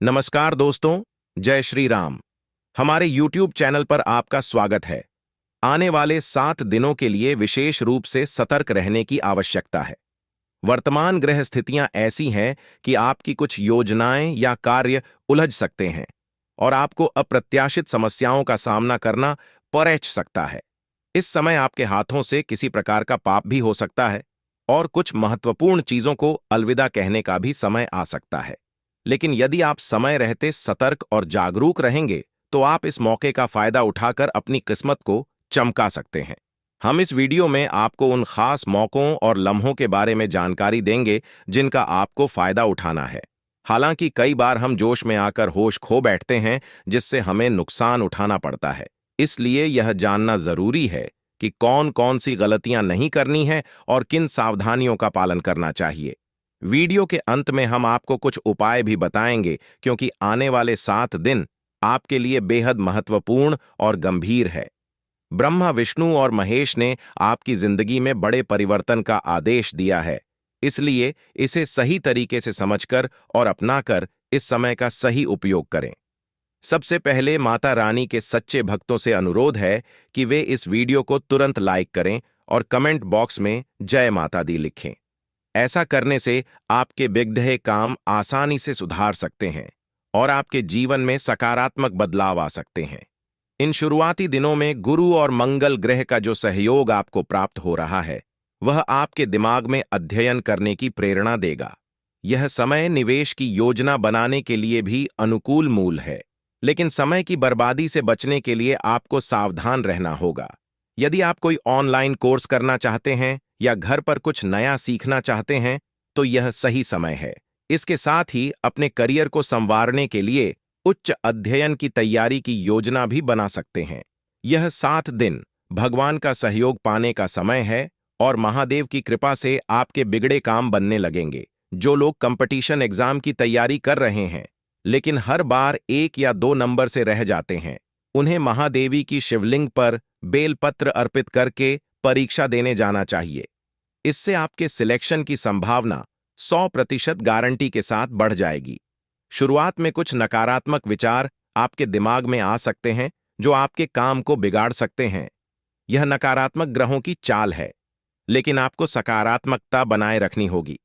नमस्कार दोस्तों, जय श्री राम। हमारे YouTube चैनल पर आपका स्वागत है। आने वाले 7 दिनों के लिए विशेष रूप से सतर्क रहने की आवश्यकता है। वर्तमान ग्रह स्थितियां ऐसी हैं कि आपकी कुछ योजनाएं या कार्य उलझ सकते हैं और आपको अप्रत्याशित समस्याओं का सामना करना पड़ सकता है। इस समय आपके हाथों से किसी प्रकार का पाप भी हो सकता है और कुछ महत्वपूर्ण चीजों को अलविदा कहने का भी समय आ सकता है। लेकिन यदि आप समय रहते सतर्क और जागरूक रहेंगे, तो आप इस मौके का फायदा उठाकर अपनी किस्मत को चमका सकते हैं। हम इस वीडियो में आपको उन खास मौकों और लम्हों के बारे में जानकारी देंगे जिनका आपको फायदा उठाना है। हालांकि कई बार हम जोश में आकर होश खो बैठते हैं, जिससे हमें नुकसान उठाना पड़ता है। इसलिए यह जानना जरूरी है कि कौन कौन सी गलतियां नहीं करनी है और किन सावधानियों का पालन करना चाहिए। वीडियो के अंत में हम आपको कुछ उपाय भी बताएंगे, क्योंकि आने वाले 7 दिन आपके लिए बेहद महत्वपूर्ण और गंभीर है। ब्रह्मा, विष्णु और महेश ने आपकी जिंदगी में बड़े परिवर्तन का आदेश दिया है, इसलिए इसे सही तरीके से समझकर और अपनाकर इस समय का सही उपयोग करें। सबसे पहले माता रानी के सच्चे भक्तों से अनुरोध है कि वे इस वीडियो को तुरंत लाइक करें और कमेंट बॉक्स में जय माता दी लिखें। ऐसा करने से आपके बिगड़े काम आसानी से सुधार सकते हैं और आपके जीवन में सकारात्मक बदलाव आ सकते हैं। इन शुरुआती दिनों में गुरु और मंगल ग्रह का जो सहयोग आपको प्राप्त हो रहा है, वह आपके दिमाग में अध्ययन करने की प्रेरणा देगा। यह समय निवेश की योजना बनाने के लिए भी अनुकूल मूल है, लेकिन समय की बर्बादी से बचने के लिए आपको सावधान रहना होगा। यदि आप कोई ऑनलाइन कोर्स करना चाहते हैं या घर पर कुछ नया सीखना चाहते हैं, तो यह सही समय है। इसके साथ ही अपने करियर को संवारने के लिए उच्च अध्ययन की तैयारी की योजना भी बना सकते हैं। यह 7 दिन भगवान का सहयोग पाने का समय है और महादेव की कृपा से आपके बिगड़े काम बनने लगेंगे। जो लोग कंपटीशन एग्जाम की तैयारी कर रहे हैं, लेकिन हर बार 1 या 2 नंबर से रह जाते हैं, उन्हें महादेवी की शिवलिंग पर बेलपत्र अर्पित करके परीक्षा देने जाना चाहिए। इससे आपके सिलेक्शन की संभावना 100% गारंटी के साथ बढ़ जाएगी। शुरुआत में कुछ नकारात्मक विचार आपके दिमाग में आ सकते हैं, जो आपके काम को बिगाड़ सकते हैं। यह नकारात्मक ग्रहों की चाल है, लेकिन आपको सकारात्मकता बनाए रखनी होगी।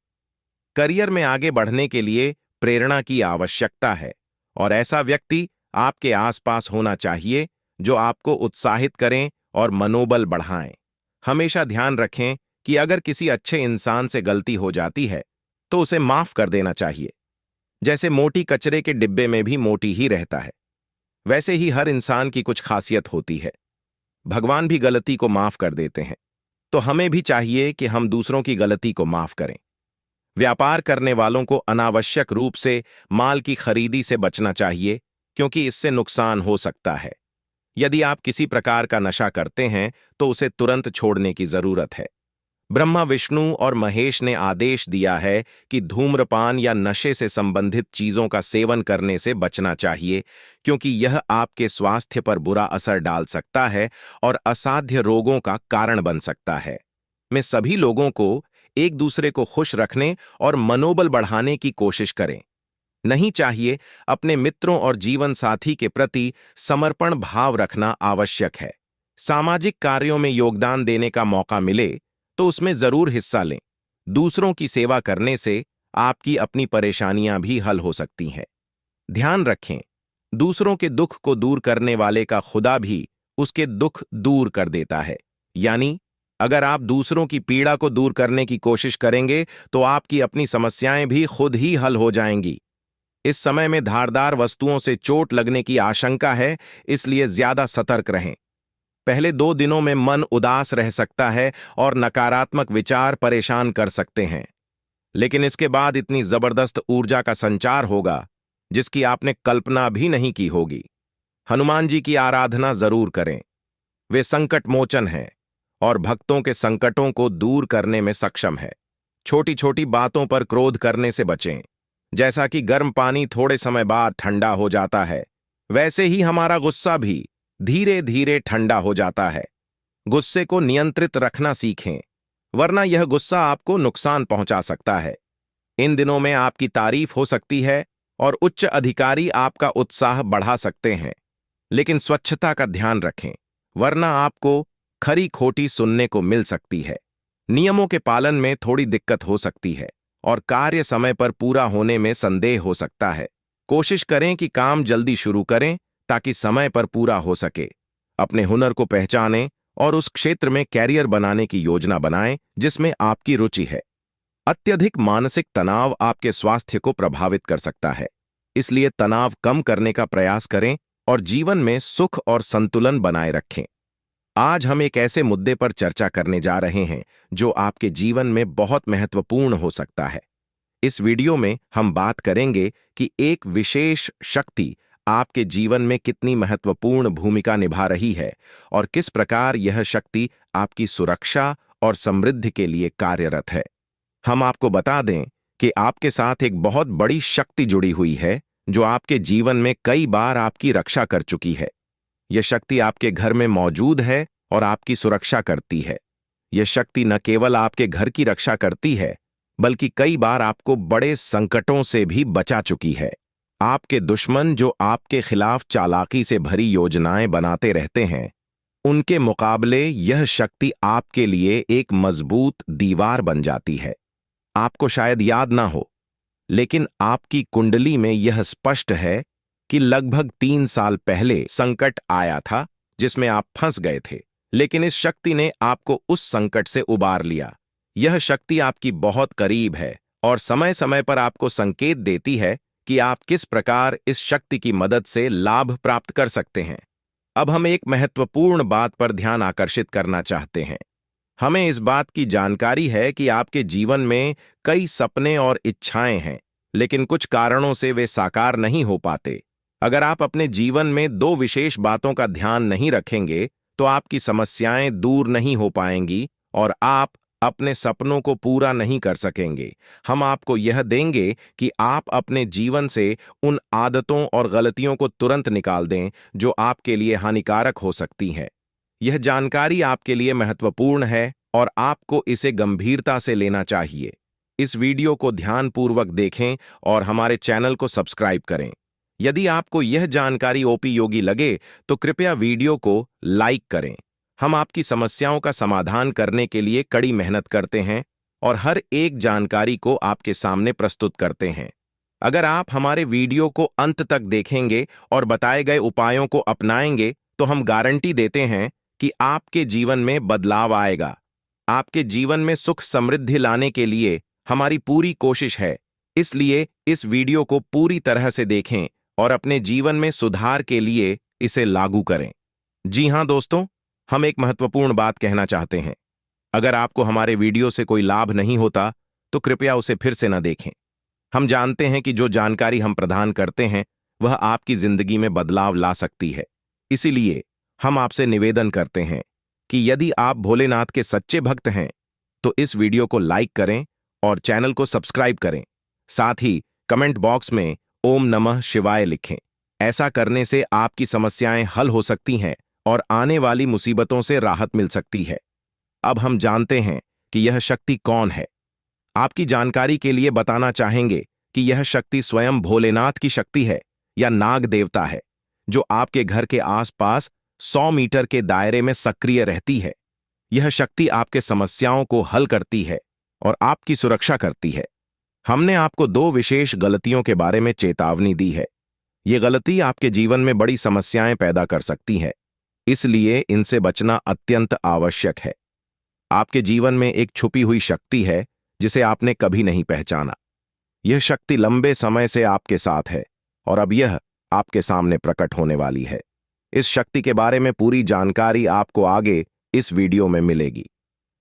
करियर में आगे बढ़ने के लिए प्रेरणा की आवश्यकता है और ऐसा व्यक्ति आपके आसपास होना चाहिए जो आपको उत्साहित करें और मनोबल बढ़ाएं। हमेशा ध्यान रखें कि अगर किसी अच्छे इंसान से गलती हो जाती है, तो उसे माफ कर देना चाहिए। जैसे मोटी कचरे के डिब्बे में भी मोटी ही रहता है, वैसे ही हर इंसान की कुछ खासियत होती है। भगवान भी गलती को माफ कर देते हैं, तो हमें भी चाहिए कि हम दूसरों की गलती को माफ करें। व्यापार करने वालों को अनावश्यक रूप से माल की खरीदी से बचना चाहिए, क्योंकि इससे नुकसान हो सकता है। यदि आप किसी प्रकार का नशा करते हैं, तो उसे तुरंत छोड़ने की जरूरत है। ब्रह्मा, विष्णु और महेश ने आदेश दिया है कि धूम्रपान या नशे से संबंधित चीजों का सेवन करने से बचना चाहिए, क्योंकि यह आपके स्वास्थ्य पर बुरा असर डाल सकता है और असाध्य रोगों का कारण बन सकता है। मैं सभी लोगों को एक दूसरे को खुश रखने और मनोबल बढ़ाने की कोशिश करें। नहीं चाहिए अपने मित्रों और जीवन साथी के प्रति समर्पण भाव रखना आवश्यक है। सामाजिक कार्यों में योगदान देने का मौका मिले तो उसमें जरूर हिस्सा लें। दूसरों की सेवा करने से आपकी अपनी परेशानियां भी हल हो सकती हैं। ध्यान रखें, दूसरों के दुख को दूर करने वाले का खुदा भी उसके दुख दूर कर देता है। यानी अगर आप दूसरों की पीड़ा को दूर करने की कोशिश करेंगे, तो आपकी अपनी समस्याएं भी खुद ही हल हो जाएंगी। इस समय में धारदार वस्तुओं से चोट लगने की आशंका है, इसलिए ज्यादा सतर्क रहें। पहले 2 दिनों में मन उदास रह सकता है और नकारात्मक विचार परेशान कर सकते हैं, लेकिन इसके बाद इतनी जबरदस्त ऊर्जा का संचार होगा जिसकी आपने कल्पना भी नहीं की होगी। हनुमान जी की आराधना जरूर करें। वे संकट मोचन हैं और भक्तों के संकटों को दूर करने में सक्षम है। छोटी छोटी बातों पर क्रोध करने से बचें। जैसा कि गर्म पानी थोड़े समय बाद ठंडा हो जाता है, वैसे ही हमारा गुस्सा भी धीरे धीरे ठंडा हो जाता है। गुस्से को नियंत्रित रखना सीखें, वरना यह गुस्सा आपको नुकसान पहुंचा सकता है। इन दिनों में आपकी तारीफ हो सकती है और उच्च अधिकारी आपका उत्साह बढ़ा सकते हैं। लेकिन स्वच्छता का ध्यान रखें, वरना आपको खरी खोटी सुनने को मिल सकती है। नियमों के पालन में थोड़ी दिक्कत हो सकती है और कार्य समय पर पूरा होने में संदेह हो सकता है। कोशिश करें कि काम जल्दी शुरू करें ताकि समय पर पूरा हो सके। अपने हुनर को पहचानें और उस क्षेत्र में कैरियर बनाने की योजना बनाएं जिसमें आपकी रुचि है। अत्यधिक मानसिक तनाव आपके स्वास्थ्य को प्रभावित कर सकता है, इसलिए तनाव कम करने का प्रयास करें और जीवन में सुख और संतुलन बनाए रखें। आज हम एक ऐसे मुद्दे पर चर्चा करने जा रहे हैं जो आपके जीवन में बहुत महत्वपूर्ण हो सकता है। इस वीडियो में हम बात करेंगे कि एक विशेष शक्ति आपके जीवन में कितनी महत्वपूर्ण भूमिका निभा रही है और किस प्रकार यह शक्ति आपकी सुरक्षा और समृद्धि के लिए कार्यरत है। हम आपको बता दें कि आपके साथ एक बहुत बड़ी शक्ति जुड़ी हुई है जो आपके जीवन में कई बार आपकी रक्षा कर चुकी है। यह शक्ति आपके घर में मौजूद है और आपकी सुरक्षा करती है। यह शक्ति न केवल आपके घर की रक्षा करती है, बल्कि कई बार आपको बड़े संकटों से भी बचा चुकी है। आपके दुश्मन जो आपके खिलाफ चालाकी से भरी योजनाएं बनाते रहते हैं, उनके मुकाबले यह शक्ति आपके लिए एक मजबूत दीवार बन जाती है। आपको शायद याद ना हो, लेकिन आपकी कुंडली में यह स्पष्ट है कि लगभग 3 साल पहले संकट आया था जिसमें आप फंस गए थे, लेकिन इस शक्ति ने आपको उस संकट से उबार लिया। यह शक्ति आपकी बहुत करीब है और समय समय पर आपको संकेत देती है कि आप किस प्रकार इस शक्ति की मदद से लाभ प्राप्त कर सकते हैं। अब हम एक महत्वपूर्ण बात पर ध्यान आकर्षित करना चाहते हैं। हमें इस बात की जानकारी है कि आपके जीवन में कई सपने और इच्छाएं हैं, लेकिन कुछ कारणों से वे साकार नहीं हो पाते। अगर आप अपने जीवन में 2 विशेष बातों का ध्यान नहीं रखेंगे, तो आपकी समस्याएं दूर नहीं हो पाएंगी और आप अपने सपनों को पूरा नहीं कर सकेंगे। हम आपको यह देंगे कि आप अपने जीवन से उन आदतों और गलतियों को तुरंत निकाल दें जो आपके लिए हानिकारक हो सकती हैं। यह जानकारी आपके लिए महत्वपूर्ण है और आपको इसे गंभीरता से लेना चाहिए। इस वीडियो को ध्यानपूर्वक देखें और हमारे चैनल को सब्सक्राइब करें। यदि आपको यह जानकारी उपयोगी लगे तो कृपया वीडियो को लाइक करें। हम आपकी समस्याओं का समाधान करने के लिए कड़ी मेहनत करते हैं और हर एक जानकारी को आपके सामने प्रस्तुत करते हैं। अगर आप हमारे वीडियो को अंत तक देखेंगे और बताए गए उपायों को अपनाएंगे, तो हम गारंटी देते हैं कि आपके जीवन में बदलाव आएगा। आपके जीवन में सुख समृद्धि लाने के लिए हमारी पूरी कोशिश है, इसलिए इस वीडियो को पूरी तरह से देखें और अपने जीवन में सुधार के लिए इसे लागू करें। जी हां दोस्तों, हम एक महत्वपूर्ण बात कहना चाहते हैं। अगर आपको हमारे वीडियो से कोई लाभ नहीं होता, तो कृपया उसे फिर से न देखें। हम जानते हैं कि जो जानकारी हम प्रदान करते हैं वह आपकी जिंदगी में बदलाव ला सकती है। इसीलिए हम आपसे निवेदन करते हैं कि यदि आप भोलेनाथ के सच्चे भक्त हैं, तो इस वीडियो को लाइक करें और चैनल को सब्सक्राइब करें। साथ ही कमेंट बॉक्स में ओम नमः शिवाय लिखें। ऐसा करने से आपकी समस्याएं हल हो सकती हैं और आने वाली मुसीबतों से राहत मिल सकती है। अब हम जानते हैं कि यह शक्ति कौन है। आपकी जानकारी के लिए बताना चाहेंगे कि यह शक्ति स्वयं भोलेनाथ की शक्ति है या नाग देवता है, जो आपके घर के आसपास 100 मीटर के दायरे में सक्रिय रहती है। यह शक्ति आपके समस्याओं को हल करती है और आपकी सुरक्षा करती है। हमने आपको 2 विशेष गलतियों के बारे में चेतावनी दी है। ये गलती आपके जीवन में बड़ी समस्याएं पैदा कर सकती है, इसलिए इनसे बचना अत्यंत आवश्यक है। आपके जीवन में एक छुपी हुई शक्ति है जिसे आपने कभी नहीं पहचाना। यह शक्ति लंबे समय से आपके साथ है और अब यह आपके सामने प्रकट होने वाली है। इस शक्ति के बारे में पूरी जानकारी आपको आगे इस वीडियो में मिलेगी।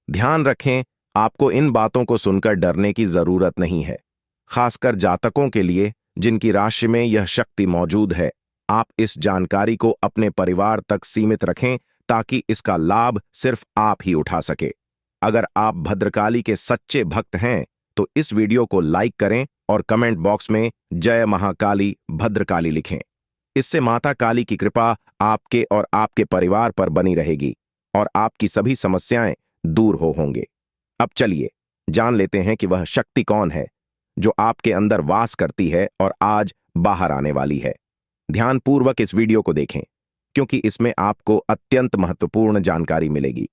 ध्यान रखें, आपको इन बातों को सुनकर डरने की जरूरत नहीं है। खासकर जातकों के लिए जिनकी राशि में यह शक्ति मौजूद है, आप इस जानकारी को अपने परिवार तक सीमित रखें ताकि इसका लाभ सिर्फ आप ही उठा सके। अगर आप भद्रकाली के सच्चे भक्त हैं, तो इस वीडियो को लाइक करें और कमेंट बॉक्स में जय महाकाली भद्रकाली लिखें। इससे माता काली की कृपा आपके और आपके परिवार पर बनी रहेगी और आपकी सभी समस्याएं दूर होंगे। अब चलिए जान लेते हैं कि वह शक्ति कौन है जो आपके अंदर वास करती है और आज बाहर आने वाली है। ध्यानपूर्वक इस वीडियो को देखें, क्योंकि इसमें आपको अत्यंत महत्वपूर्ण जानकारी मिलेगी।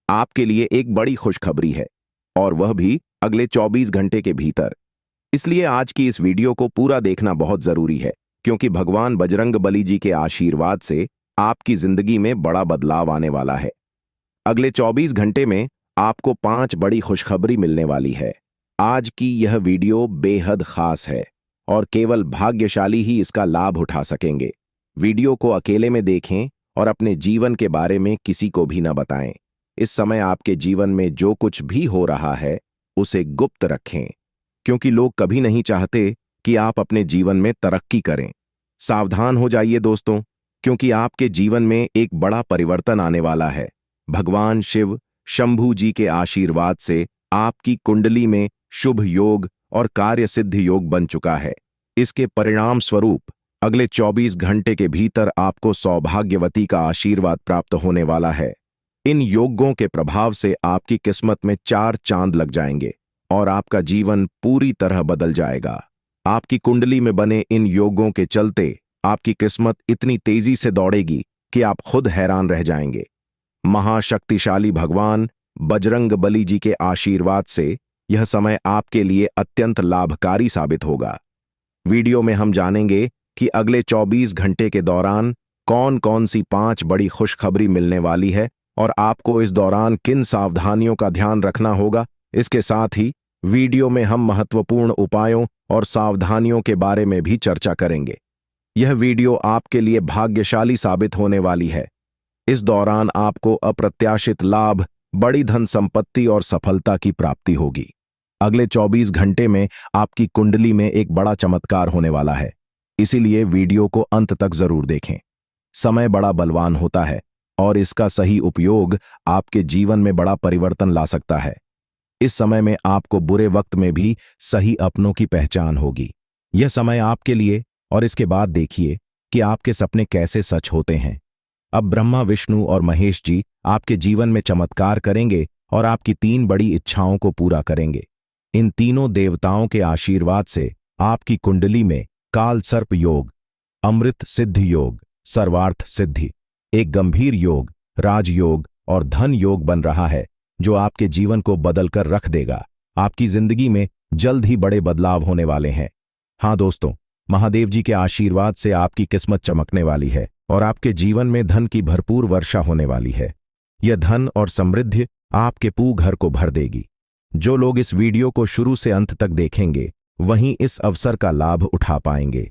आपके लिए एक बड़ी खुशखबरी है, और वह भी अगले 24 घंटे के भीतर। इसलिए आज की इस वीडियो को पूरा देखना बहुत जरूरी है, क्योंकि भगवान बजरंगबली जी के आशीर्वाद से आपकी जिंदगी में बड़ा बदलाव आने वाला है। अगले 24 घंटे में आपको 5 बड़ी खुशखबरी मिलने वाली है। आज की यह वीडियो बेहद खास है और केवल भाग्यशाली ही इसका लाभ उठा सकेंगे। वीडियो को अकेले में देखें और अपने जीवन के बारे में किसी को भी न बताएं। इस समय आपके जीवन में जो कुछ भी हो रहा है उसे गुप्त रखें, क्योंकि लोग कभी नहीं चाहते कि आप अपने जीवन में तरक्की करें। सावधान हो जाइए दोस्तों, क्योंकि आपके जीवन में एक बड़ा परिवर्तन आने वाला है। भगवान शिव शंभू जी के आशीर्वाद से आपकी कुंडली में शुभ योग और कार्य सिद्धि योग बन चुका है। इसके परिणाम स्वरूप अगले 24 घंटे के भीतर आपको सौभाग्यवती का आशीर्वाद प्राप्त होने वाला है। इन योगों के प्रभाव से आपकी किस्मत में 4 चांद लग जाएंगे और आपका जीवन पूरी तरह बदल जाएगा। आपकी कुंडली में बने इन योगों के चलते आपकी किस्मत इतनी तेजी से दौड़ेगी कि आप खुद हैरान रह जाएंगे। महाशक्तिशाली भगवान बजरंगबली जी के आशीर्वाद से यह समय आपके लिए अत्यंत लाभकारी साबित होगा। वीडियो में हम जानेंगे कि अगले 24 घंटे के दौरान कौन कौन सी 5 बड़ी खुशखबरी मिलने वाली है और आपको इस दौरान किन सावधानियों का ध्यान रखना होगा। इसके साथ ही वीडियो में हम महत्वपूर्ण उपायों और सावधानियों के बारे में भी चर्चा करेंगे। यह वीडियो आपके लिए भाग्यशाली साबित होने वाली है। इस दौरान आपको अप्रत्याशित लाभ, बड़ी धन संपत्ति और सफलता की प्राप्ति होगी। अगले 24 घंटे में आपकी कुंडली में एक बड़ा चमत्कार होने वाला है, इसीलिए वीडियो को अंत तक जरूर देखें। समय बड़ा बलवान होता है और इसका सही उपयोग आपके जीवन में बड़ा परिवर्तन ला सकता है। इस समय में आपको बुरे वक्त में भी सही अपनों की पहचान होगी। यह समय आपके लिए, और इसके बाद देखिए कि आपके सपने कैसे सच होते हैं। अब ब्रह्मा, विष्णु और महेश जी आपके जीवन में चमत्कार करेंगे और आपकी 3 बड़ी इच्छाओं को पूरा करेंगे। इन तीनों देवताओं के आशीर्वाद से आपकी कुंडली में काल सर्प योग, अमृत सिद्धि योग, सर्वार्थ सिद्धि, एक गंभीर योग, राजयोग और धन योग बन रहा है, जो आपके जीवन को बदलकर रख देगा। आपकी जिंदगी में जल्द ही बड़े बदलाव होने वाले हैं। हाँ दोस्तों, महादेव जी के आशीर्वाद से आपकी किस्मत चमकने वाली है और आपके जीवन में धन की भरपूर वर्षा होने वाली है। यह धन और समृद्धि आपके पूरे घर को भर देगी। जो लोग इस वीडियो को शुरू से अंत तक देखेंगे वहीं इस अवसर का लाभ उठा पाएंगे।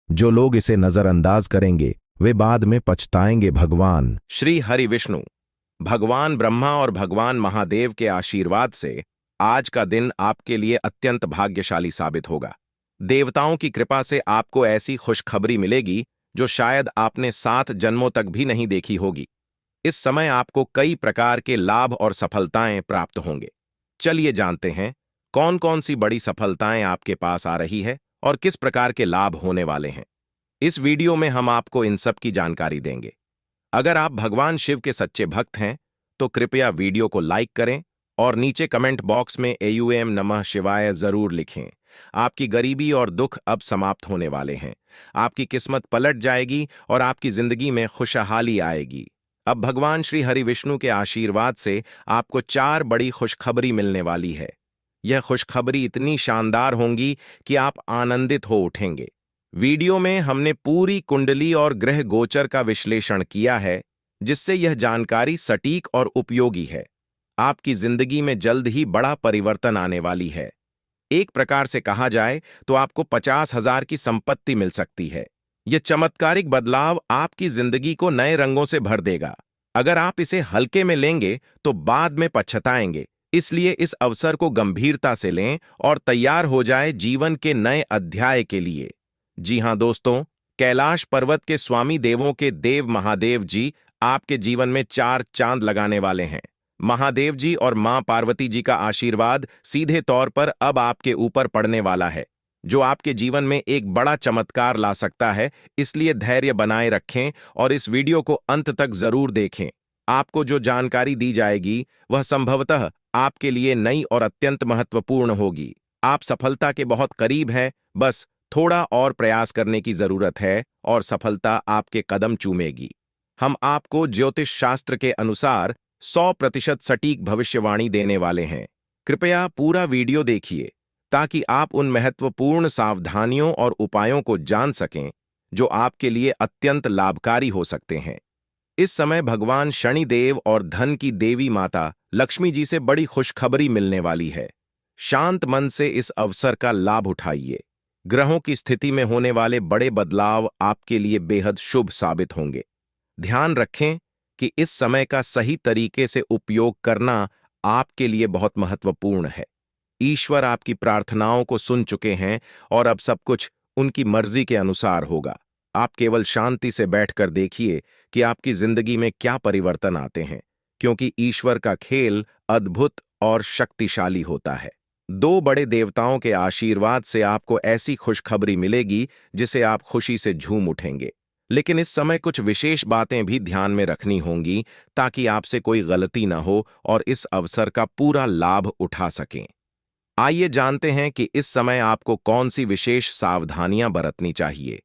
जो लोग इसे नजरअंदाज करेंगे वे बाद में पछताएंगे। भगवान श्री हरि विष्णु, भगवान ब्रह्मा और भगवान महादेव के आशीर्वाद से आज का दिन आपके लिए अत्यंत भाग्यशाली साबित होगा। देवताओं की कृपा से आपको ऐसी खुशखबरी मिलेगी जो शायद आपने 7 जन्मों तक भी नहीं देखी होगी। इस समय आपको कई प्रकार के लाभ और सफलताएं प्राप्त होंगे। चलिए जानते हैं कौन कौन सी बड़ी सफलताएं आपके पास आ रही है और किस प्रकार के लाभ होने वाले हैं। इस वीडियो में हम आपको इन सब की जानकारी देंगे। अगर आप भगवान शिव के सच्चे भक्त हैं तो कृपया वीडियो को लाइक करें और नीचे कमेंट बॉक्स में एयूएम नमः शिवाय जरूर लिखें। आपकी गरीबी और दुख अब समाप्त होने वाले हैं। आपकी किस्मत पलट जाएगी और आपकी जिंदगी में खुशहाली आएगी। अब भगवान श्री हरि विष्णु के आशीर्वाद से आपको 4 बड़ी खुशखबरी मिलने वाली है। यह खुशखबरी इतनी शानदार होंगी कि आप आनंदित हो उठेंगे। वीडियो में हमने पूरी कुंडली और ग्रह गोचर का विश्लेषण किया है, जिससे यह जानकारी सटीक और उपयोगी है। आपकी जिंदगी में जल्द ही बड़ा परिवर्तन आने वाली है। एक प्रकार से कहा जाए तो आपको 50,000 की संपत्ति मिल सकती है। यह चमत्कारिक बदलाव आपकी जिंदगी को नए रंगों से भर देगा। अगर आप इसे हल्के में लेंगे तो बाद में पछताएंगे। इसलिए इस अवसर को गंभीरता से लें और तैयार हो जाए जीवन के नए अध्याय के लिए। जी हां दोस्तों, कैलाश पर्वत के स्वामी देवों के देव महादेव जी आपके जीवन में 4 चांद लगाने वाले हैं। महादेव जी और मां पार्वती जी का आशीर्वाद सीधे तौर पर अब आपके ऊपर पड़ने वाला है, जो आपके जीवन में एक बड़ा चमत्कार ला सकता है। इसलिए धैर्य बनाए रखें और इस वीडियो को अंत तक जरूर देखें। आपको जो जानकारी दी जाएगी वह संभवतः आपके लिए नई और अत्यंत महत्वपूर्ण होगी। आप सफलता के बहुत करीब हैं, बस थोड़ा और प्रयास करने की जरूरत है और सफलता आपके कदम चूमेगी। हम आपको ज्योतिष शास्त्र के अनुसार 100% सटीक भविष्यवाणी देने वाले हैं। कृपया पूरा वीडियो देखिए ताकि आप उन महत्वपूर्ण सावधानियों और उपायों को जान सकें जो आपके लिए अत्यंत लाभकारी हो सकते हैं। इस समय भगवान शनिदेव और धन की देवी माता लक्ष्मी जी से बड़ी खुशखबरी मिलने वाली है। शांत मन से इस अवसर का लाभ उठाइए। ग्रहों की स्थिति में होने वाले बड़े बदलाव आपके लिए बेहद शुभ साबित होंगे। ध्यान रखें कि इस समय का सही तरीके से उपयोग करना आपके लिए बहुत महत्वपूर्ण है। ईश्वर आपकी प्रार्थनाओं को सुन चुके हैं और अब सब कुछ उनकी मर्जी के अनुसार होगा। आप केवल शांति से बैठकर देखिए कि आपकी जिंदगी में क्या परिवर्तन आते हैं, क्योंकि ईश्वर का खेल अद्भुत और शक्तिशाली होता है। दो बड़े देवताओं के आशीर्वाद से आपको ऐसी खुशखबरी मिलेगी जिसे आप खुशी से झूम उठेंगे। लेकिन इस समय कुछ विशेष बातें भी ध्यान में रखनी होंगी ताकि आपसे कोई गलती न हो और इस अवसर का पूरा लाभ उठा सकें। आइए जानते हैं कि इस समय आपको कौन सी विशेष सावधानियां बरतनी चाहिए।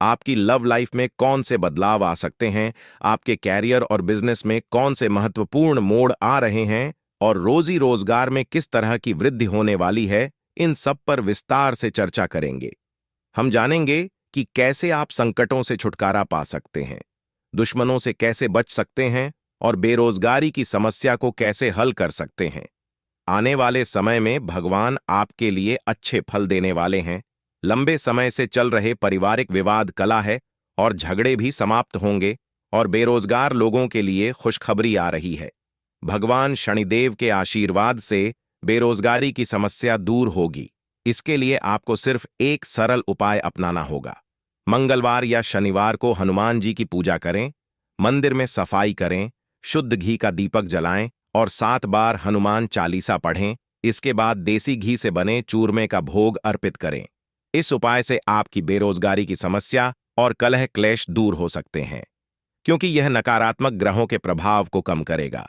आपकी लव लाइफ में कौन से बदलाव आ सकते हैं, आपके कैरियर और बिजनेस में कौन से महत्वपूर्ण मोड़ आ रहे हैं और रोजी रोजगार में किस तरह की वृद्धि होने वाली है, इन सब पर विस्तार से चर्चा करेंगे। हम जानेंगे कि कैसे आप संकटों से छुटकारा पा सकते हैं, दुश्मनों से कैसे बच सकते हैं और बेरोजगारी की समस्या को कैसे हल कर सकते हैं। आने वाले समय में भगवान आपके लिए अच्छे फल देने वाले हैं। लंबे समय से चल रहे पारिवारिक विवाद कला है और झगड़े भी समाप्त होंगे और बेरोजगार लोगों के लिए खुशखबरी आ रही है। भगवान शनिदेव के आशीर्वाद से बेरोजगारी की समस्या दूर होगी। इसके लिए आपको सिर्फ एक सरल उपाय अपनाना होगा। मंगलवार या शनिवार को हनुमान जी की पूजा करें, मंदिर में सफाई करें, शुद्ध घी का दीपक जलाएं और 7 बार हनुमान चालीसा पढ़ें। इसके बाद देसी घी से बने चूरमे का भोग अर्पित करें। इस उपाय से आपकी बेरोजगारी की समस्या और कलह क्लेश दूर हो सकते हैं, क्योंकि यह नकारात्मक ग्रहों के प्रभाव को कम करेगा।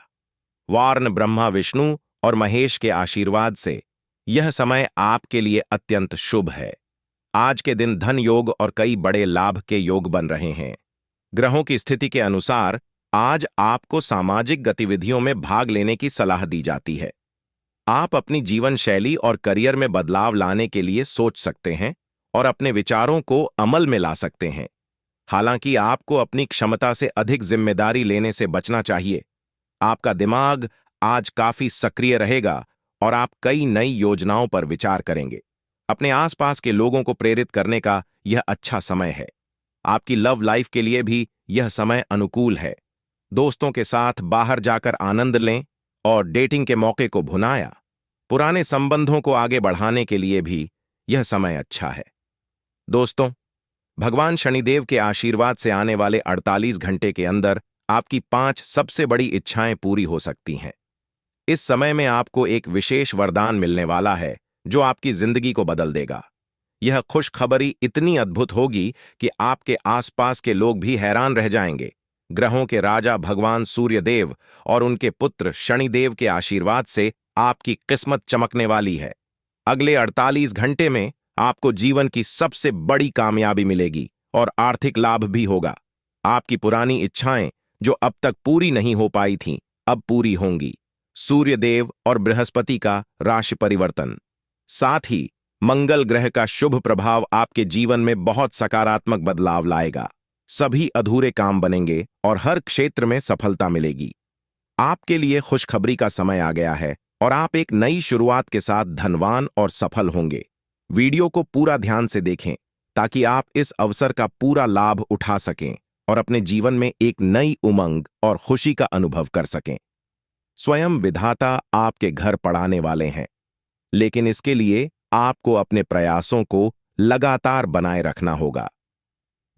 वार्ण ब्रह्मा विष्णु और महेश के आशीर्वाद से यह समय आपके लिए अत्यंत शुभ है। आज के दिन धन योग और कई बड़े लाभ के योग बन रहे हैं। ग्रहों की स्थिति के अनुसार आज आपको सामाजिक गतिविधियों में भाग लेने की सलाह दी जाती है। आप अपनी जीवन शैली और करियर में बदलाव लाने के लिए सोच सकते हैं और अपने विचारों को अमल में ला सकते हैं। हालांकि आपको अपनी क्षमता से अधिक जिम्मेदारी लेने से बचना चाहिए। आपका दिमाग आज काफी सक्रिय रहेगा और आप कई नई योजनाओं पर विचार करेंगे। अपने आसपास के लोगों को प्रेरित करने का यह अच्छा समय है। आपकी लव लाइफ के लिए भी यह समय अनुकूल है। दोस्तों के साथ बाहर जाकर आनंद लें और डेटिंग के मौके को भुनाया। पुराने संबंधों को आगे बढ़ाने के लिए भी यह समय अच्छा है। दोस्तों, भगवान शनिदेव के आशीर्वाद से आने वाले 48 घंटे के अंदर आपकी 5 सबसे बड़ी इच्छाएं पूरी हो सकती हैं। इस समय में आपको एक विशेष वरदान मिलने वाला है जो आपकी जिंदगी को बदल देगा। यह खुशखबरी इतनी अद्भुत होगी कि आपके आसपास के लोग भी हैरान रह जाएंगे। ग्रहों के राजा भगवान सूर्यदेव और उनके पुत्र शनिदेव के आशीर्वाद से आपकी किस्मत चमकने वाली है। अगले 48 घंटे में आपको जीवन की सबसे बड़ी कामयाबी मिलेगी और आर्थिक लाभ भी होगा। आपकी पुरानी इच्छाएं जो अब तक पूरी नहीं हो पाई थीं, अब पूरी होंगी। सूर्यदेव और बृहस्पति का राशि परिवर्तन, साथ ही मंगल ग्रह का शुभ प्रभाव आपके जीवन में बहुत सकारात्मक बदलाव लाएगा। सभी अधूरे काम बनेंगे और हर क्षेत्र में सफलता मिलेगी। आपके लिए खुशखबरी का समय आ गया है और आप एक नई शुरुआत के साथ धनवान और सफल होंगे। वीडियो को पूरा ध्यान से देखें ताकि आप इस अवसर का पूरा लाभ उठा सकें और अपने जीवन में एक नई उमंग और खुशी का अनुभव कर सकें। स्वयं विधाता आपके घर पड़ाने वाले हैं, लेकिन इसके लिए आपको अपने प्रयासों को लगातार बनाए रखना होगा।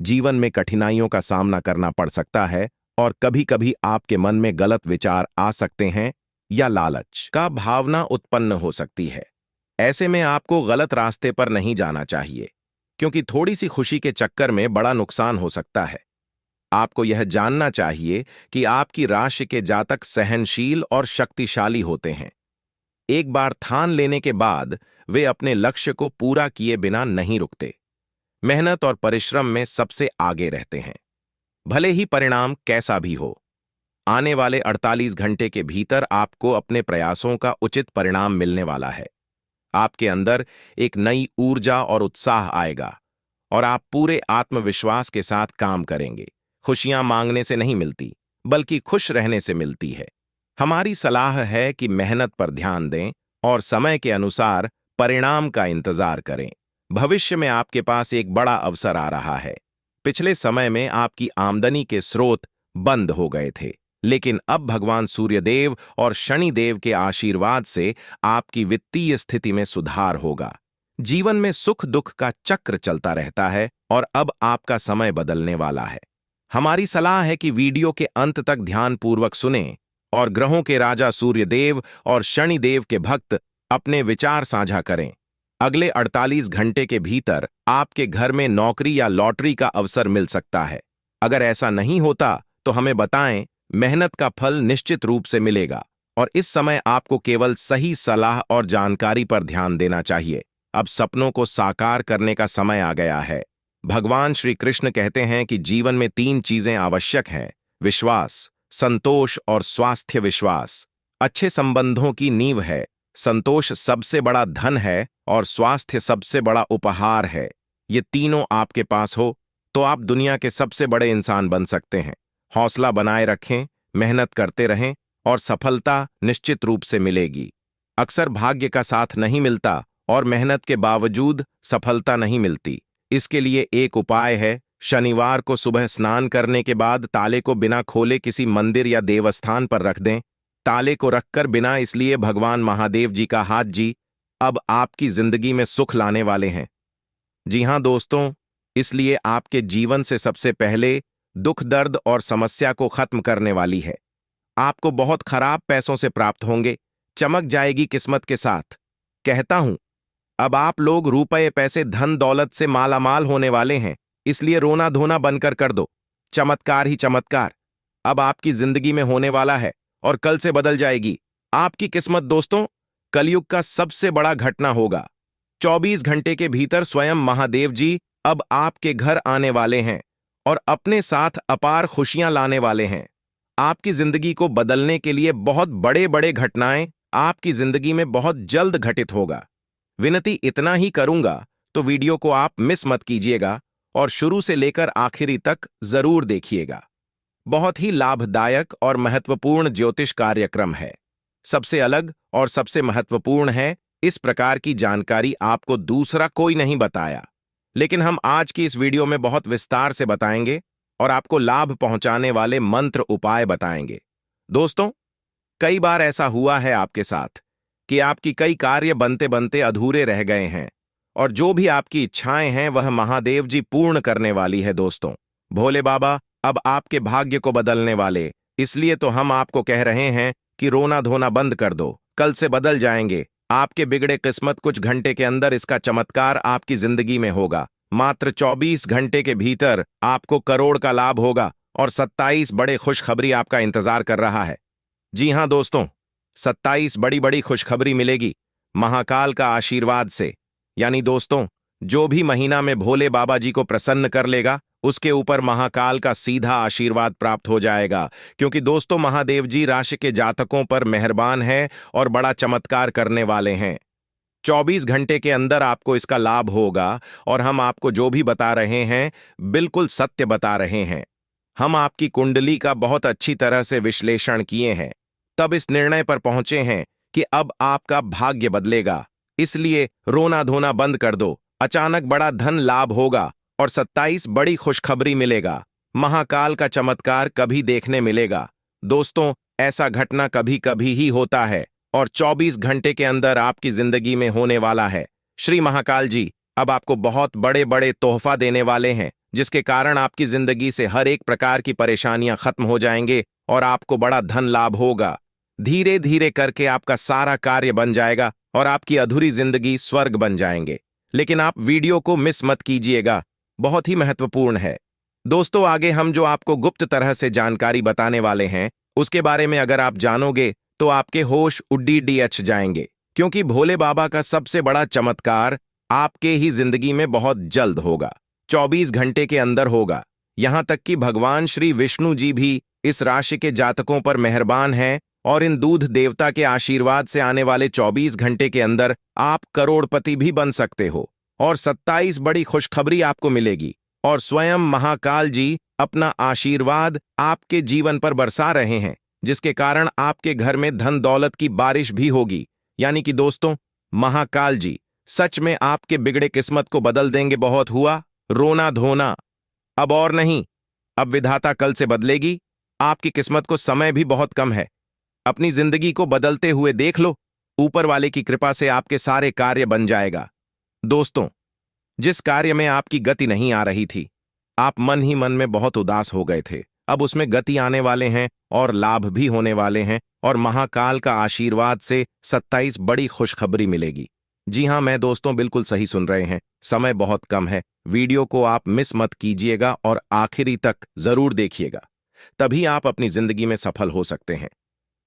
जीवन में कठिनाइयों का सामना करना पड़ सकता है और कभी-कभी आपके मन में गलत विचार आ सकते हैं या लालच का भावना उत्पन्न हो सकती है। ऐसे में आपको गलत रास्ते पर नहीं जाना चाहिए, क्योंकि थोड़ी सी खुशी के चक्कर में बड़ा नुकसान हो सकता है। आपको यह जानना चाहिए कि आपकी राशि के जातक सहनशील और शक्तिशाली होते हैं। एक बार ठान लेने के बाद वे अपने लक्ष्य को पूरा किए बिना नहीं रुकते। मेहनत और परिश्रम में सबसे आगे रहते हैं, भले ही परिणाम कैसा भी हो। आने वाले 48 घंटे के भीतर आपको अपने प्रयासों का उचित परिणाम मिलने वाला है। आपके अंदर एक नई ऊर्जा और उत्साह आएगा और आप पूरे आत्मविश्वास के साथ काम करेंगे। खुशियां मांगने से नहीं मिलती, बल्कि खुश रहने से मिलती है। हमारी सलाह है कि मेहनत पर ध्यान दें और समय के अनुसार परिणाम का इंतजार करें। भविष्य में आपके पास एक बड़ा अवसर आ रहा है। पिछले समय में आपकी आमदनी के स्रोत बंद हो गए थे, लेकिन अब भगवान सूर्यदेव और शनिदेव के आशीर्वाद से आपकी वित्तीय स्थिति में सुधार होगा। जीवन में सुख दुख का चक्र चलता रहता है और अब आपका समय बदलने वाला है। हमारी सलाह है कि वीडियो के अंत तक ध्यानपूर्वक सुनें और ग्रहों के राजा सूर्यदेव और शनिदेव के भक्त अपने विचार साझा करें। अगले 48 घंटे के भीतर आपके घर में नौकरी या लॉटरी का अवसर मिल सकता है। अगर ऐसा नहीं होता तो हमें बताएं, मेहनत का फल निश्चित रूप से मिलेगा और इस समय आपको केवल सही सलाह और जानकारी पर ध्यान देना चाहिए। अब सपनों को साकार करने का समय आ गया है। भगवान श्री कृष्ण कहते हैं कि जीवन में 3 चीजें आवश्यक हैं: विश्वास, संतोष और स्वास्थ्य। विश्वास अच्छे संबंधों की नींव है, संतोष सबसे बड़ा धन है और स्वास्थ्य सबसे बड़ा उपहार है। ये तीनों आपके पास हो तो आप दुनिया के सबसे बड़े इंसान बन सकते हैं। हौसला बनाए रखें, मेहनत करते रहें और सफलता निश्चित रूप से मिलेगी। अक्सर भाग्य का साथ नहीं मिलता और मेहनत के बावजूद सफलता नहीं मिलती। इसके लिए एक उपाय है। शनिवार को सुबह स्नान करने के बाद ताले को बिना खोले किसी मंदिर या देवस्थान पर रख दें। ताले को रखकर बिना इसलिए भगवान महादेव जी का हाथ जी अब आपकी जिंदगी में सुख लाने वाले हैं। जी हां दोस्तों, इसलिए आपके जीवन से सबसे पहले दुख दर्द और समस्या को खत्म करने वाली है। आपको बहुत खराब पैसों से प्राप्त होंगे, चमक जाएगी किस्मत के साथ। कहता हूं, अब आप लोग रुपए पैसे धन दौलत से मालामाल होने वाले हैं, इसलिए रोना धोना बनकर कर दो। चमत्कार ही चमत्कार अब आपकी जिंदगी में होने वाला है और कल से बदल जाएगी आपकी किस्मत। दोस्तों, कलयुग का सबसे बड़ा घटना होगा। 24 घंटे के भीतर स्वयं महादेव जी अब आपके घर आने वाले हैं और अपने साथ अपार खुशियां लाने वाले हैं। आपकी जिंदगी को बदलने के लिए बहुत बड़े बड़े घटनाएं आपकी जिंदगी में बहुत जल्द घटित होगा। विनती इतना ही करूंगा, तो वीडियो को आप मिस मत कीजिएगा और शुरू से लेकर आखिरी तक जरूर देखिएगा। बहुत ही लाभदायक और महत्वपूर्ण ज्योतिष कार्यक्रम है। सबसे अलग और सबसे महत्वपूर्ण है, इस प्रकार की जानकारी आपको दूसरा कोई नहीं बताया, लेकिन हम आज की इस वीडियो में बहुत विस्तार से बताएंगे और आपको लाभ पहुंचाने वाले मंत्र उपाय बताएंगे। दोस्तों, कई बार ऐसा हुआ है आपके साथ कि आपकी कई कार्य बनते बनते अधूरे रह गए हैं और जो भी आपकी इच्छाएं हैं वह महादेव जी पूर्ण करने वाली है। दोस्तों, भोले बाबा अब आपके भाग्य को बदलने वाले, इसलिए तो हम आपको कह रहे हैं कि रोना धोना बंद कर दो, कल से बदल जाएंगे आपके बिगड़े किस्मत। कुछ घंटे के अंदर इसका चमत्कार आपकी जिंदगी में होगा। मात्र 24 घंटे के भीतर आपको करोड़ का लाभ होगा और 27 बड़े खुशखबरी आपका इंतजार कर रहा है। जी हां दोस्तों, 27 बड़ी बड़ी खुशखबरी मिलेगी महाकाल का आशीर्वाद से। यानी दोस्तों, जो भी महीना में भोले बाबा जी को प्रसन्न कर लेगा उसके ऊपर महाकाल का सीधा आशीर्वाद प्राप्त हो जाएगा, क्योंकि दोस्तों महादेव जी राशि के जातकों पर मेहरबान है और बड़ा चमत्कार करने वाले हैं। 24 घंटे के अंदर आपको इसका लाभ होगा और हम आपको जो भी बता रहे हैं बिल्कुल सत्य बता रहे हैं। हम आपकी कुंडली का बहुत अच्छी तरह से विश्लेषण किए हैं, तब इस निर्णय पर पहुंचे हैं कि अब आपका भाग्य बदलेगा। इसलिए रोना धोना बंद कर दो, अचानक बड़ा धन लाभ होगा और 27 बड़ी खुशखबरी मिलेगा। महाकाल का चमत्कार कभी देखने मिलेगा। दोस्तों, ऐसा घटना कभी कभी ही होता है और 24 घंटे के अंदर आपकी जिंदगी में होने वाला है। श्री महाकाल जी अब आपको बहुत बड़े बड़े तोहफा देने वाले हैं, जिसके कारण आपकी जिंदगी से हर एक प्रकार की परेशानियां खत्म हो जाएंगे और आपको बड़ा धन लाभ होगा। धीरे धीरे करके आपका सारा कार्य बन जाएगा और आपकी अधूरी जिंदगी स्वर्ग बन जाएंगे। लेकिन आप वीडियो को मिस मत कीजिएगा, बहुत ही महत्वपूर्ण है। दोस्तों, आगे हम जो आपको गुप्त तरह से जानकारी बताने वाले हैं उसके बारे में अगर आप जानोगे तो आपके होश उड्डी जाएंगे। क्योंकि भोले बाबा का सबसे बड़ा चमत्कार आपके ही जिंदगी में बहुत जल्द होगा, 24 घंटे के अंदर होगा। यहां तक कि भगवान श्री विष्णु जी भी इस राशि के जातकों पर मेहरबान हैं और इन दूध देवता के आशीर्वाद से आने वाले 24 घंटे के अंदर आप करोड़पति भी बन सकते हो और 27 बड़ी खुशखबरी आपको मिलेगी और स्वयं महाकाल जी अपना आशीर्वाद आपके जीवन पर बरसा रहे हैं, जिसके कारण आपके घर में धन दौलत की बारिश भी होगी। यानी कि दोस्तों, महाकाल जी सच में आपके बिगड़े किस्मत को बदल देंगे। बहुत हुआ रोना धोना, अब और नहीं, अब विधाता कल से बदलेगी। आपकी किस्मत को समय भी बहुत कम है। अपनी जिंदगी को बदलते हुए देख लो, ऊपर वाले की कृपा से आपके सारे कार्य बन जाएगा। दोस्तों, जिस कार्य में आपकी गति नहीं आ रही थी, आप मन ही मन में बहुत उदास हो गए थे, अब उसमें गति आने वाले हैं और लाभ भी होने वाले हैं और महाकाल का आशीर्वाद से 27 बड़ी खुशखबरी मिलेगी। जी हां, मैं दोस्तों बिल्कुल सही सुन रहे हैं, समय बहुत कम है। वीडियो को आप मिस मत कीजिएगा और आखिरी तक जरूर देखिएगा, तभी आप अपनी जिंदगी में सफल हो सकते हैं।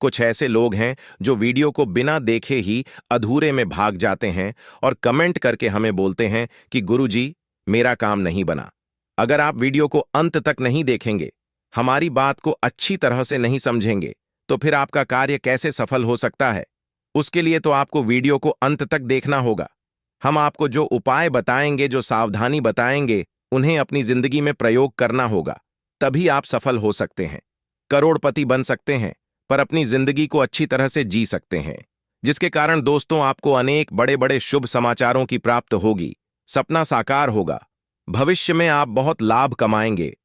कुछ ऐसे लोग हैं जो वीडियो को बिना देखे ही अधूरे में भाग जाते हैं और कमेंट करके हमें बोलते हैं कि गुरुजी, मेरा काम नहीं बना। अगर आप वीडियो को अंत तक नहीं देखेंगे, हमारी बात को अच्छी तरह से नहीं समझेंगे, तो फिर आपका कार्य कैसे सफल हो सकता है? उसके लिए तो आपको वीडियो को अंत तक देखना होगा। हम आपको जो उपाय बताएंगे, जो सावधानी बताएंगे, उन्हें अपनी जिंदगी में प्रयोग करना होगा, तभी आप सफल हो सकते हैं। करोड़पति बन सकते हैं, पर अपनी जिंदगी को अच्छी तरह से जी सकते हैं, जिसके कारण दोस्तों आपको अनेक बड़े बड़े शुभ समाचारों की प्राप्त होगी, सपना साकार होगा, भविष्य में आप बहुत लाभ कमाएंगे।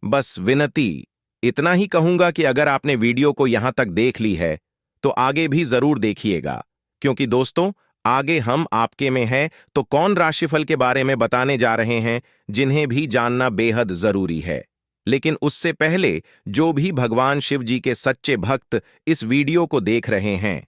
बस विनती इतना ही कहूंगा कि अगर आपने वीडियो को यहां तक देख ली है तो आगे भी जरूर देखिएगा, क्योंकि दोस्तों आगे हम आपके में है तो कौन राशिफल के बारे में बताने जा रहे हैं, जिन्हें भी जानना बेहद जरूरी है। लेकिन उससे पहले जो भी भगवान शिव जी के सच्चे भक्त इस वीडियो को देख रहे हैं,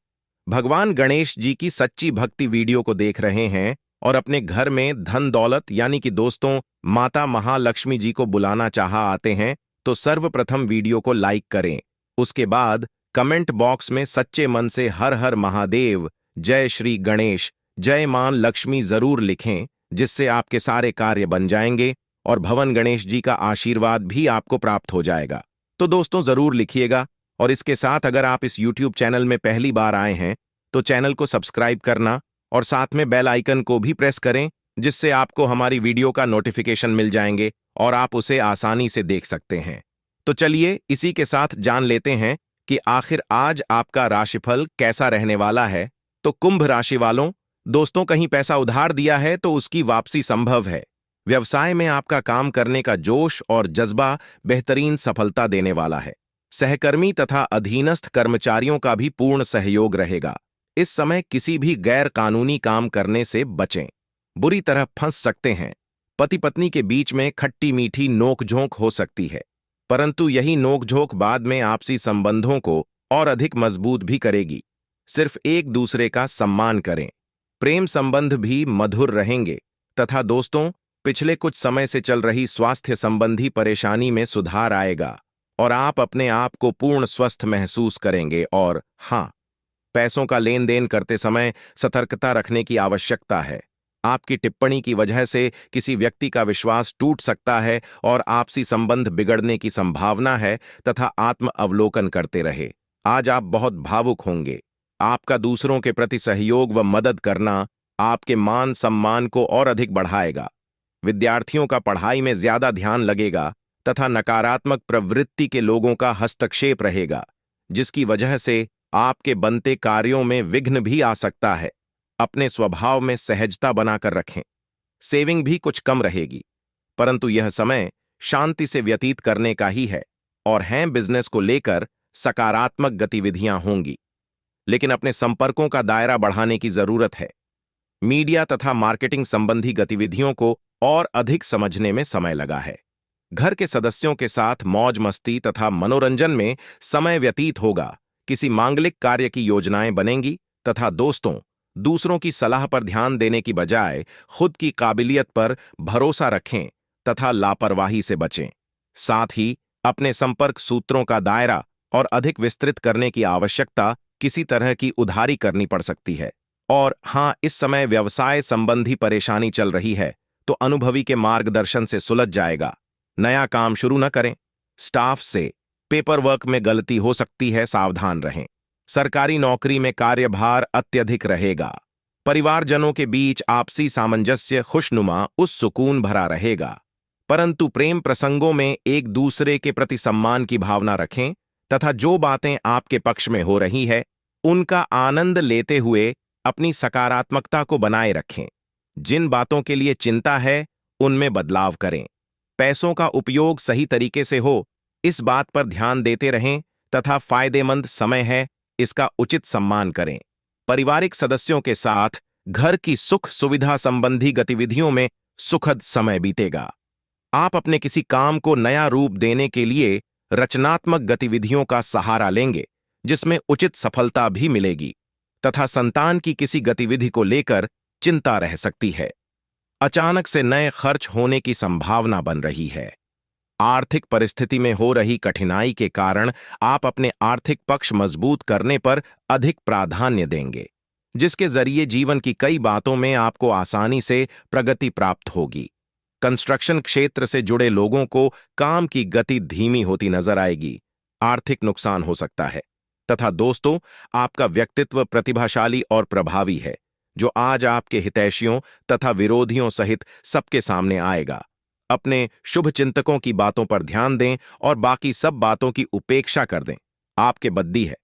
भगवान गणेश जी की सच्ची भक्ति वीडियो को देख रहे हैं और अपने घर में धन दौलत यानी कि दोस्तों माता महालक्ष्मी जी को बुलाना चाहा आते हैं, तो सर्वप्रथम वीडियो को लाइक करें। उसके बाद कमेंट बॉक्स में सच्चे मन से हर हर महादेव, जय श्री गणेश, जय मां लक्ष्मी जरूर लिखें, जिससे आपके सारे कार्य बन जाएंगे और भवन गणेश जी का आशीर्वाद भी आपको प्राप्त हो जाएगा। तो दोस्तों जरूर लिखिएगा और इसके साथ अगर आप इस YouTube चैनल में पहली बार आए हैं तो चैनल को सब्सक्राइब करना और साथ में बेल आइकन को भी प्रेस करें, जिससे आपको हमारी वीडियो का नोटिफिकेशन मिल जाएंगे और आप उसे आसानी से देख सकते हैं। तो चलिए इसी के साथ जान लेते हैं कि आखिर आज आपका राशिफल कैसा रहने वाला है। तो कुंभ राशि वालों, दोस्तों कहीं पैसा उधार दिया है तो उसकी वापसी संभव है। व्यवसाय में आपका काम करने का जोश और जज्बा बेहतरीन सफलता देने वाला है। सहकर्मी तथा अधीनस्थ कर्मचारियों का भी पूर्ण सहयोग रहेगा। इस समय किसी भी गैर कानूनी काम करने से बचें, बुरी तरह फंस सकते हैं। पति पत्नी के बीच में खट्टी मीठी नोकझोंक हो सकती है, परंतु यही नोकझोंक बाद में आपसी संबंधों को और अधिक मजबूत भी करेगी। सिर्फ एक दूसरे का सम्मान करें। प्रेम संबंध भी मधुर रहेंगे तथा दोस्तों पिछले कुछ समय से चल रही स्वास्थ्य संबंधी परेशानी में सुधार आएगा और आप अपने आप को पूर्ण स्वस्थ महसूस करेंगे। और हाँ, पैसों का लेन देन करते समय सतर्कता रखने की आवश्यकता है। आपकी टिप्पणी की वजह से किसी व्यक्ति का विश्वास टूट सकता है और आपसी संबंध बिगड़ने की संभावना है तथा आत्म अवलोकन करते रहे। आज आप बहुत भावुक होंगे। आपका दूसरों के प्रति सहयोग व मदद करना आपके मान सम्मान को और अधिक बढ़ाएगा। विद्यार्थियों का पढ़ाई में ज्यादा ध्यान लगेगा तथा नकारात्मक प्रवृत्ति के लोगों का हस्तक्षेप रहेगा, जिसकी वजह से आपके बनते कार्यों में विघ्न भी आ सकता है। अपने स्वभाव में सहजता बनाकर रखें। सेविंग भी कुछ कम रहेगी, परंतु यह समय शांति से व्यतीत करने का ही है और हैं बिजनेस को लेकर सकारात्मक गतिविधियां होंगी, लेकिन अपने संपर्कों का दायरा बढ़ाने की जरूरत है। मीडिया तथा मार्केटिंग संबंधी गतिविधियों को और अधिक समझने में समय लगा है। घर के सदस्यों के साथ मौज मस्ती तथा मनोरंजन में समय व्यतीत होगा। किसी मांगलिक कार्य की योजनाएं बनेंगी तथा दोस्तों दूसरों की सलाह पर ध्यान देने की बजाय खुद की काबिलियत पर भरोसा रखें तथा लापरवाही से बचें। साथ ही अपने संपर्क सूत्रों का दायरा और अधिक विस्तृत करने की आवश्यकता, किसी तरह की उधारी करनी पड़ सकती है और हाँ, इस समय व्यवसाय संबंधी परेशानी चल रही है तो अनुभवी के मार्गदर्शन से सुलझ जाएगा। नया काम शुरू न करें। स्टाफ से पेपर वर्क में गलती हो सकती है, सावधान रहें। सरकारी नौकरी में कार्यभार अत्यधिक रहेगा। परिवारजनों के बीच आपसी सामंजस्य खुशनुमा उस सुकून भरा रहेगा। परंतु प्रेम प्रसंगों में एक दूसरे के प्रति सम्मान की भावना रखें तथा जो बातें आपके पक्ष में हो रही है उनका आनंद लेते हुए अपनी सकारात्मकता को बनाए रखें। जिन बातों के लिए चिंता है उनमें बदलाव करें। पैसों का उपयोग सही तरीके से हो, इस बात पर ध्यान देते रहें तथा फायदेमंद समय है, इसका उचित सम्मान करें। पारिवारिक सदस्यों के साथ घर की सुख सुविधा संबंधी गतिविधियों में सुखद समय बीतेगा। आप अपने किसी काम को नया रूप देने के लिए रचनात्मक गतिविधियों का सहारा लेंगे जिसमें उचित सफलता भी मिलेगी तथा संतान की किसी गतिविधि को लेकर चिंता रह सकती है। अचानक से नए खर्च होने की संभावना बन रही है। आर्थिक परिस्थिति में हो रही कठिनाई के कारण आप अपने आर्थिक पक्ष मजबूत करने पर अधिक प्राधान्य देंगे, जिसके जरिए जीवन की कई बातों में आपको आसानी से प्रगति प्राप्त होगी। कंस्ट्रक्शन क्षेत्र से जुड़े लोगों को काम की गति धीमी होती नजर आएगी। आर्थिक नुकसान हो सकता है। तथा दोस्तों, आपका व्यक्तित्व प्रतिभाशाली और प्रभावी है जो आज आपके हितैषियों तथा विरोधियों सहित सबके सामने आएगा। अपने शुभ चिंतकों की बातों पर ध्यान दें और बाकी सब बातों की उपेक्षा कर दें। आपके बद्दी है,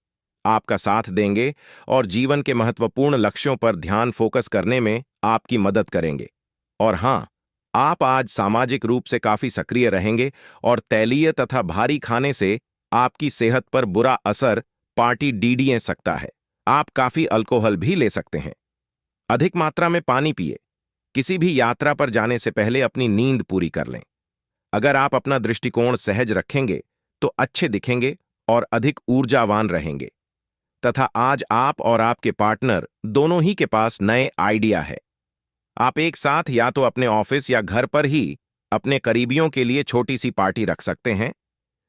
आपका साथ देंगे और जीवन के महत्वपूर्ण लक्ष्यों पर ध्यान फोकस करने में आपकी मदद करेंगे। और हाँ, आप आज सामाजिक रूप से काफी सक्रिय रहेंगे और तैलीय तथा भारी खाने से आपकी सेहत पर बुरा असर पार्टी डीडीए सकता है। आप काफी अल्कोहल भी ले सकते हैं। अधिक मात्रा में पानी पिए। किसी भी यात्रा पर जाने से पहले अपनी नींद पूरी कर लें। अगर आप अपना दृष्टिकोण सहज रखेंगे तो अच्छे दिखेंगे और अधिक ऊर्जावान रहेंगे। तथा आज आप और आपके पार्टनर दोनों ही के पास नए आइडिया है। आप एक साथ या तो अपने ऑफिस या घर पर ही अपने करीबियों के लिए छोटी सी पार्टी रख सकते हैं।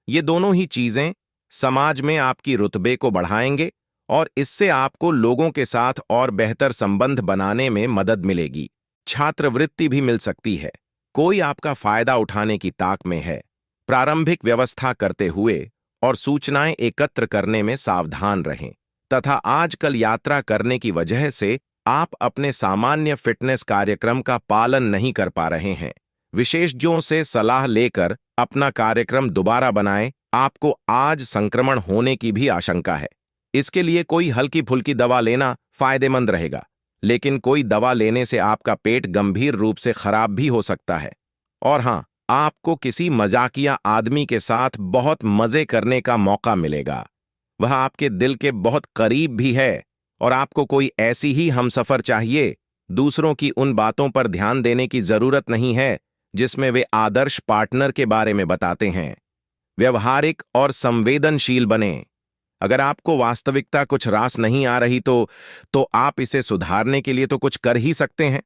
ये दोनों ही चीजें समाज में आपकी रुतबे को बढ़ाएंगे और इससे आपको लोगों के साथ और बेहतर संबंध बनाने में मदद मिलेगी। छात्रवृत्ति भी मिल सकती है। कोई आपका फायदा उठाने की ताक में है। प्रारंभिक व्यवस्था करते हुए और सूचनाएं एकत्र करने में सावधान रहें तथा आजकल यात्रा करने की वजह से आप अपने सामान्य फिटनेस कार्यक्रम का पालन नहीं कर पा रहे हैं। विशेषज्ञों से सलाह लेकर अपना कार्यक्रम दोबारा बनाएं। आपको आज संक्रमण होने की भी आशंका है। इसके लिए कोई हल्की फुल्की दवा लेना फायदेमंद रहेगा, लेकिन कोई दवा लेने से आपका पेट गंभीर रूप से खराब भी हो सकता है। और हाँ, आपको किसी मजाकिया आदमी के साथ बहुत मजे करने का मौका मिलेगा। वह आपके दिल के बहुत करीब भी है और आपको कोई ऐसी ही हमसफर चाहिए। दूसरों की उन बातों पर ध्यान देने की जरूरत नहीं है जिसमें वे आदर्श पार्टनर के बारे में बताते हैं। व्यवहारिक और संवेदनशील बने। अगर आपको वास्तविकता कुछ रास नहीं आ रही तो आप इसे सुधारने के लिए तो कुछ कर ही सकते हैं।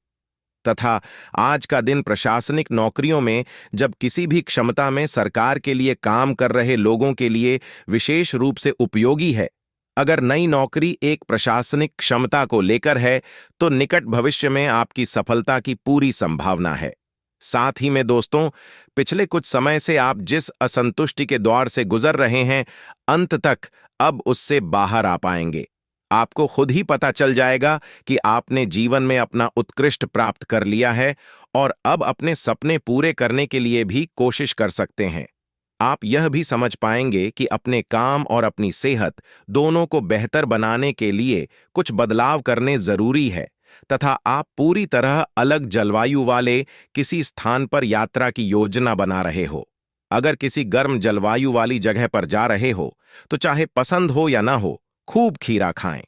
तथा आज का दिन प्रशासनिक नौकरियों में जब किसी भी क्षमता में सरकार के लिए काम कर रहे लोगों के लिए विशेष रूप से उपयोगी है। अगर नई नौकरी एक प्रशासनिक क्षमता को लेकर है तो निकट भविष्य में आपकी सफलता की पूरी संभावना है। साथ ही में दोस्तों, पिछले कुछ समय से आप जिस असंतुष्टि के द्वार से गुजर रहे हैं, अंत तक अब उससे बाहर आ पाएंगे। आपको खुद ही पता चल जाएगा कि आपने जीवन में अपना उत्कृष्ट प्राप्त कर लिया है और अब अपने सपने पूरे करने के लिए भी कोशिश कर सकते हैं। आप यह भी समझ पाएंगे कि अपने काम और अपनी सेहत दोनों को बेहतर बनाने के लिए कुछ बदलाव करने जरूरी है तथा आप पूरी तरह अलग जलवायु वाले किसी स्थान पर यात्रा की योजना बना रहे हो। अगर किसी गर्म जलवायु वाली जगह पर जा रहे हो तो चाहे पसंद हो या ना हो, खूब खीरा खाएं।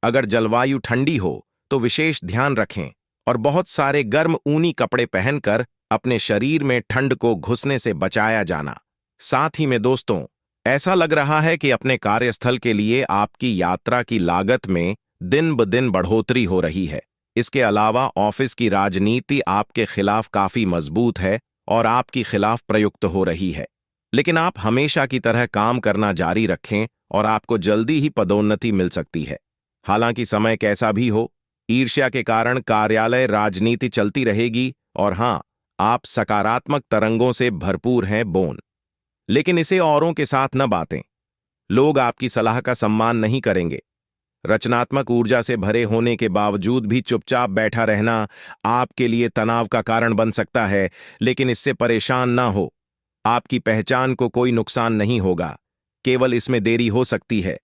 अगर जलवायु ठंडी हो तो विशेष ध्यान रखें और बहुत सारे गर्म ऊनी कपड़े पहनकर अपने शरीर में ठंड को घुसने से बचाया जाना। साथ ही में दोस्तों, ऐसा लग रहा है कि अपने कार्यस्थल के लिए आपकी यात्रा की लागत में दिन ब दिन बढ़ोतरी हो रही है। इसके अलावा ऑफिस की राजनीति आपके खिलाफ काफी मजबूत है और आपकी खिलाफ प्रयुक्त हो रही है। लेकिन आप हमेशा की तरह काम करना जारी रखें और आपको जल्दी ही पदोन्नति मिल सकती है। हालांकि समय कैसा भी हो, ईर्ष्या के कारण कार्यालय राजनीति चलती रहेगी और हां, आप सकारात्मक तरंगों से भरपूर हैं बोन। लेकिन इसे औरों के साथ न बांटें। लोग आपकी सलाह का सम्मान नहीं करेंगे। रचनात्मक ऊर्जा से भरे होने के बावजूद भी चुपचाप बैठा रहना आपके लिए तनाव का कारण बन सकता है, लेकिन इससे परेशान ना हो। आपकी पहचान को कोई नुकसान नहीं होगा, केवल इसमें देरी हो सकती है।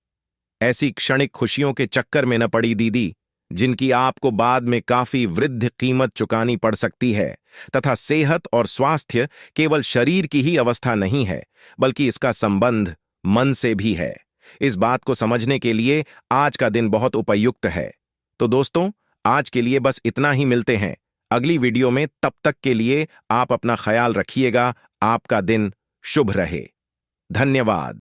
ऐसी क्षणिक खुशियों के चक्कर में न पड़ी दीदी, जिनकी आपको बाद में काफी वृद्ध कीमत चुकानी पड़ सकती है। तथा सेहत और स्वास्थ्य केवल शरीर की ही अवस्था नहीं है, बल्कि इसका संबंध मन से भी है। इस बात को समझने के लिए आज का दिन बहुत उपयुक्त है। तो दोस्तों, आज के लिए बस इतना ही। मिलते हैं अगली वीडियो में। तब तक के लिए आप अपना ख्याल रखिएगा। आपका दिन शुभ रहे। धन्यवाद।